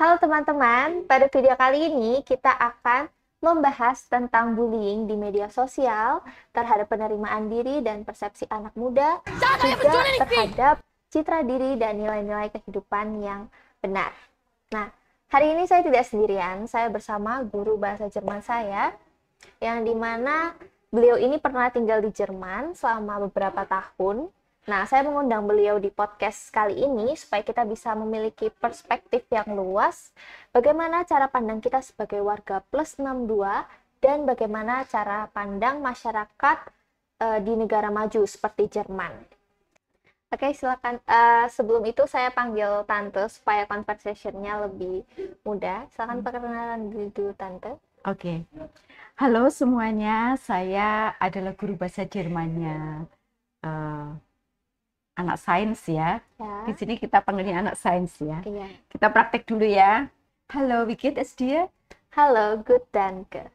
Halo teman-teman, pada video kali ini kita akan membahas tentang bullying di media sosial terhadap penerimaan diri dan persepsi anak muda, juga terhadap citra diri dan nilai-nilai kehidupan yang benar. Nah, hari ini saya tidak sendirian, saya bersama guru bahasa Jerman saya, yang dimana beliau ini pernah tinggal di Jerman selama beberapa tahun. Nah, saya mengundang beliau di podcast kali ini supaya kita bisa memiliki perspektif yang luas bagaimana cara pandang kita sebagai warga plus 62 dan bagaimana cara pandang masyarakat di negara maju seperti Jerman. Oke, silakan. Sebelum itu saya panggil Tante supaya conversation-nya lebih mudah. Silakan perkenalan dulu Tante. Oke. Halo semuanya, saya adalah guru bahasa Jermannya. Anak sains ya. Di sini kita panggilnya anak sains ya. Iya. Kita praktek dulu ya. Halo, wie geht es dir? Halo, good danke.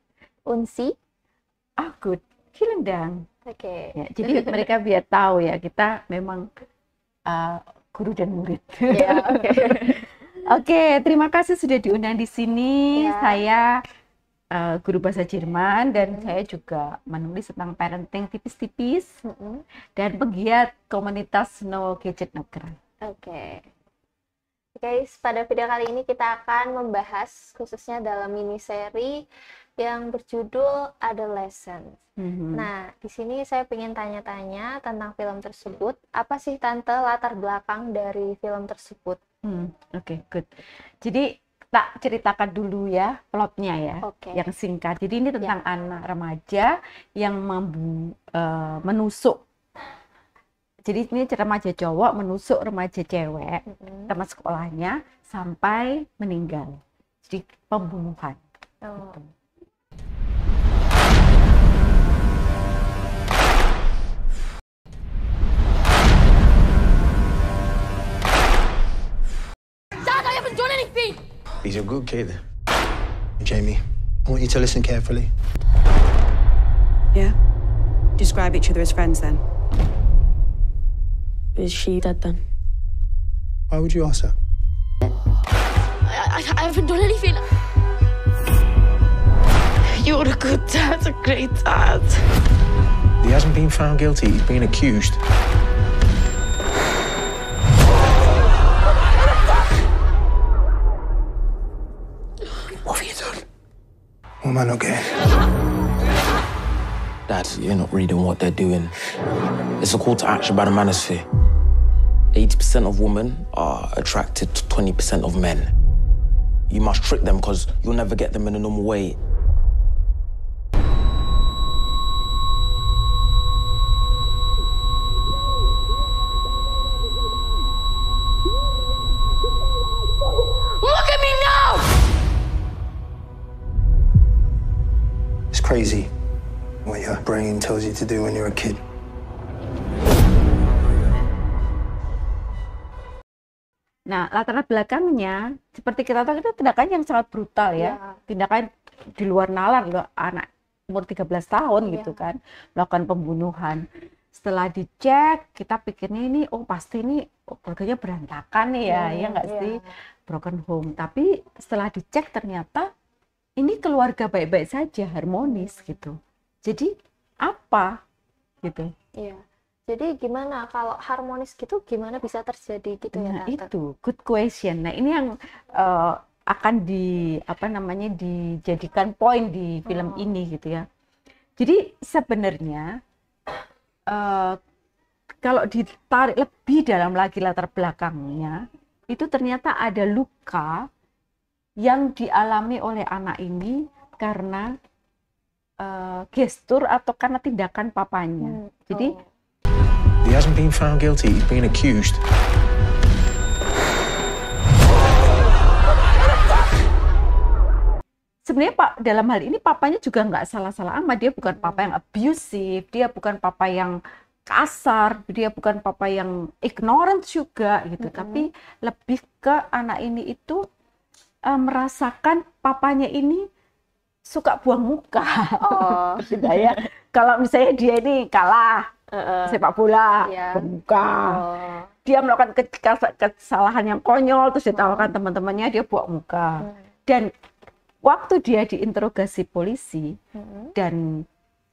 Und Sie? Good. Vielen Dank. Oke. Ya, jadi mereka biar tahu ya, kita memang guru dan murid. Ya, oke. Oke, terima kasih sudah diundang di sini. Ya. Saya guru bahasa Jerman dan saya juga menulis tentang parenting tipis-tipis dan pegiat komunitas No Gadget No Cry. Oke. Guys, pada video kali ini kita akan membahas khususnya dalam mini seri yang berjudul Adolescence. Nah, di sini saya ingin tanya-tanya tentang film tersebut. Apa sih Tante latar belakang dari film tersebut? Oke, good. Jadi tak ceritakan dulu ya plotnya ya, yang singkat. Jadi ini tentang anak remaja yang menusuk. Jadi ini remaja cowok menusuk remaja cewek teman sekolahnya sampai meninggal. Jadi pembunuhan. Gitu. He's a good kid. Jamie, I want you to listen carefully. Yeah? Describe each other as friends then. Is she dead then? Why would you ask her? I haven't done anything. You're a good dad, a great dad. He hasn't been found guilty, he's been accused. What have you done? What am I not getting? Dad, you're not reading what they're doing. It's a call to action by the manosphere. 80% of women are attracted to 20% of men. You must trick them because you'll never get them in a normal way. Look at me now! It's crazy what your brain tells you to do when you're a kid. Nah, latar belakangnya seperti kita tahu itu tindakan yang sangat brutal ya. Tindakan di luar nalar loh, anak umur 13 tahun gitu kan, melakukan pembunuhan. Setelah dicek, kita pikirnya ini pasti ini keluarganya berantakan nih ya nggak sih, broken home. Tapi setelah dicek ternyata ini keluarga baik-baik saja, harmonis gitu. Jadi apa gitu? Iya. Jadi gimana kalau harmonis gitu, gimana bisa terjadi gitu ya? Nah, itu good question. Nah, ini yang akan dijadikan poin di film ini gitu ya. Jadi sebenarnya kalau ditarik lebih dalam lagi latar belakangnya, itu ternyata ada luka yang dialami oleh anak ini karena gestur atau karena tindakan papanya. Jadi He hasn't been found guilty, he's been accused. Sebenarnya Pak, dalam hal ini papanya juga nggak salah-salah amat. Dia bukan papa yang abusive, dia bukan papa yang kasar, dia bukan papa yang ignorant juga gitu. Tapi lebih ke anak ini itu merasakan papanya ini suka buang muka. Gitu ya. Kalau misalnya dia ini kalah sepak bola, buang muka. dia melakukan kesalahan yang konyol, terus ditawarkan teman-temannya, dia buang muka. Dan waktu dia diinterogasi polisi dan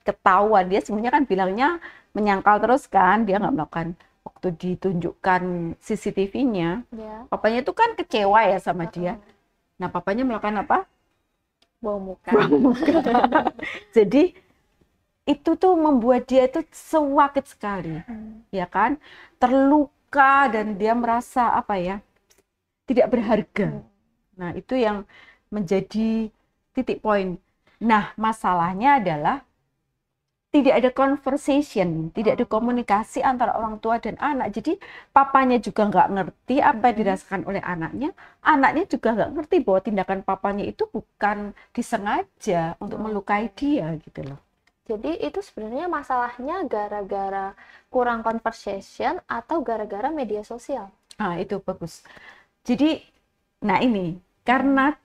ketahuan, dia sebenarnya kan bilangnya menyangkal terus kan, dia nggak melakukan. Waktu ditunjukkan CCTV-nya, papanya itu kan kecewa ya sama dia. Nah, papanya melakukan apa? Buang muka. Jadi itu tuh membuat dia itu sewakit sekali, ya kan? Terluka dan dia merasa apa ya? Tidak berharga. Nah, itu yang menjadi titik poin. Nah, masalahnya adalah tidak ada conversation, tidak ada komunikasi antara orang tua dan anak. Jadi papanya juga nggak ngerti apa yang dirasakan oleh anaknya juga nggak ngerti bahwa tindakan papanya itu bukan disengaja untuk melukai dia gitu loh. Jadi itu sebenarnya masalahnya gara-gara kurang conversation atau gara-gara media sosial? Ah, itu bagus. Jadi, nah ini karena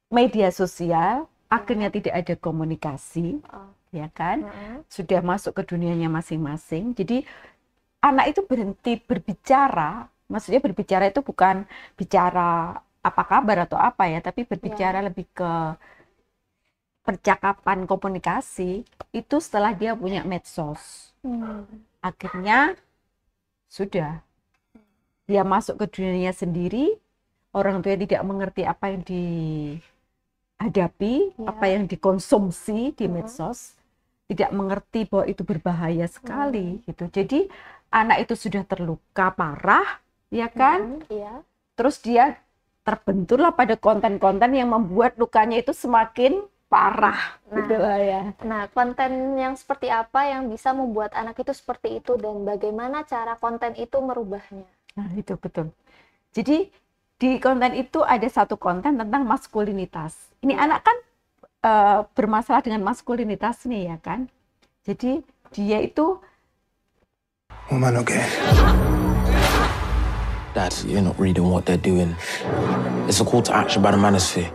media sosial akhirnya tidak ada komunikasi. Ya kan, sudah masuk ke dunianya masing-masing. Jadi anak itu berhenti berbicara. Maksudnya berbicara itu bukan bicara apa kabar atau apa ya, tapi berbicara lebih ke percakapan komunikasi itu setelah dia punya medsos. Akhirnya sudah dia masuk ke dunianya sendiri. Orang tua tidak mengerti apa yang dihadapi, apa yang dikonsumsi di medsos. Tidak mengerti bahwa itu berbahaya sekali gitu. Jadi anak itu sudah terluka parah, ya kan? Terus dia terbenturlah pada konten-konten yang membuat lukanya itu semakin parah. Gitu lah ya. Nah, konten yang seperti apa yang bisa membuat anak itu seperti itu dan bagaimana cara konten itu merubahnya? Nah, itu betul. Jadi di konten itu ada satu konten tentang maskulinitas. Ini anak kan bermasalah dengan maskulinitas nih ya kan. Jadi dia itu Woman, okay. Dad, you're not reading what they're doing. It's a call to action by the manosphere.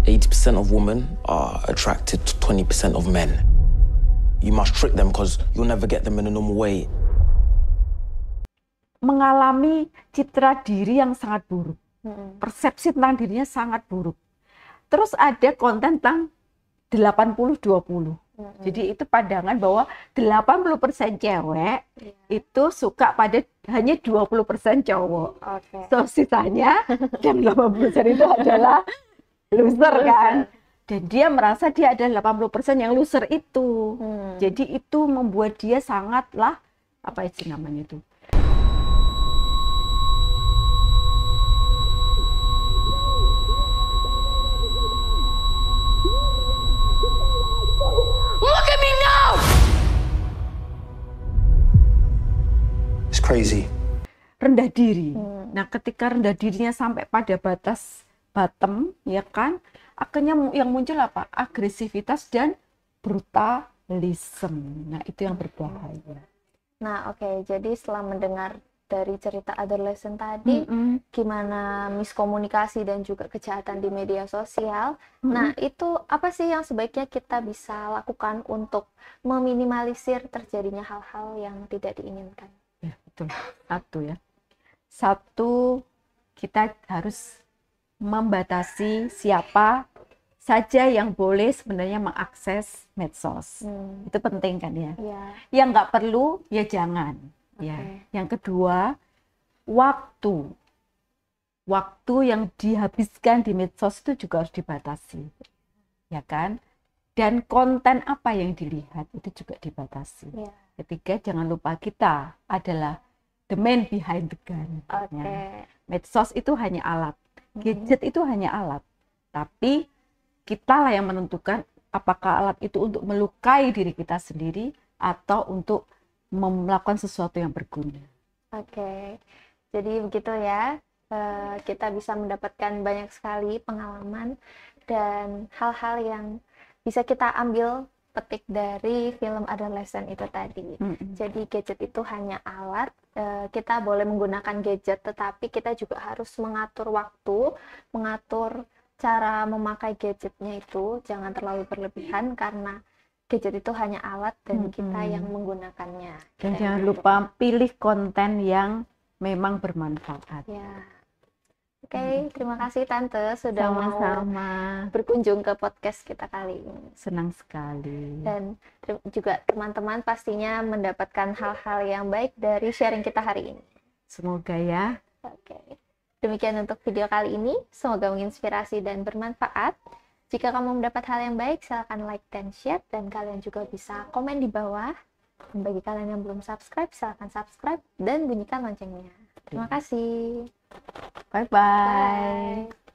80% of women are attracted to 20% of men. You must trick them because you'll never get them in a normal way. Mengalami citra diri yang sangat buruk. Persepsi tentang dirinya sangat buruk. Terus ada konten tentang 80-20. Jadi itu pandangan bahwa 80% cewek itu suka pada hanya 20% cowok. So sisanya yang 80% itu adalah loser kan. Dan dia merasa dia adalah 80% yang loser itu. Jadi itu membuat dia sangatlah apa sih namanya itu? Look at me now! It's crazy. Rendah diri. Nah, ketika rendah dirinya sampai pada batas bottom, ya kan, akhirnya yang muncul apa? Agresivitas dan brutalisme. Nah, itu yang berbahaya. Nah, oke. Jadi setelah mendengar dari cerita adolescent tadi, gimana miskomunikasi dan juga kejahatan di media sosial. Nah, itu apa sih yang sebaiknya kita bisa lakukan untuk meminimalisir terjadinya hal-hal yang tidak diinginkan? Ya, betul. Satu, kita harus membatasi siapa saja yang boleh sebenarnya mengakses medsos. Itu penting kan ya? Yang nggak perlu, ya jangan. Ya. Yang kedua, waktu yang dihabiskan di medsos itu juga harus dibatasi, ya kan? Dan konten apa yang dilihat itu juga dibatasi. Ketiga, jangan lupa kita adalah the man behind the gun. Ya. Medsos itu hanya alat, gadget itu hanya alat, tapi kita lah yang menentukan apakah alat itu untuk melukai diri kita sendiri atau untuk melakukan sesuatu yang berguna. Jadi begitu ya, kita bisa mendapatkan banyak sekali pengalaman dan hal-hal yang bisa kita ambil petik dari film adolescent itu tadi. Jadi gadget itu hanya alat, kita boleh menggunakan gadget, tetapi kita juga harus mengatur waktu, mengatur cara memakai gadgetnya itu, jangan terlalu berlebihan karena gadget itu hanya alat dan kita yang menggunakannya. Dan jangan lupa pilih konten yang memang bermanfaat. Ya. Oke, terima kasih Tante sudah mau Sama-sama. berkunjung ke podcast kita kali ini. Senang sekali. Dan juga teman-teman pastinya mendapatkan hal-hal yang baik dari sharing kita hari ini. Semoga ya. Oke. Demikian untuk video kali ini. Semoga menginspirasi dan bermanfaat. Jika kamu mendapat hal yang baik, silakan like dan share. Dan kalian juga bisa komen di bawah. Dan bagi kalian yang belum subscribe, silakan subscribe dan bunyikan loncengnya. Terima kasih. Bye-bye. Bye.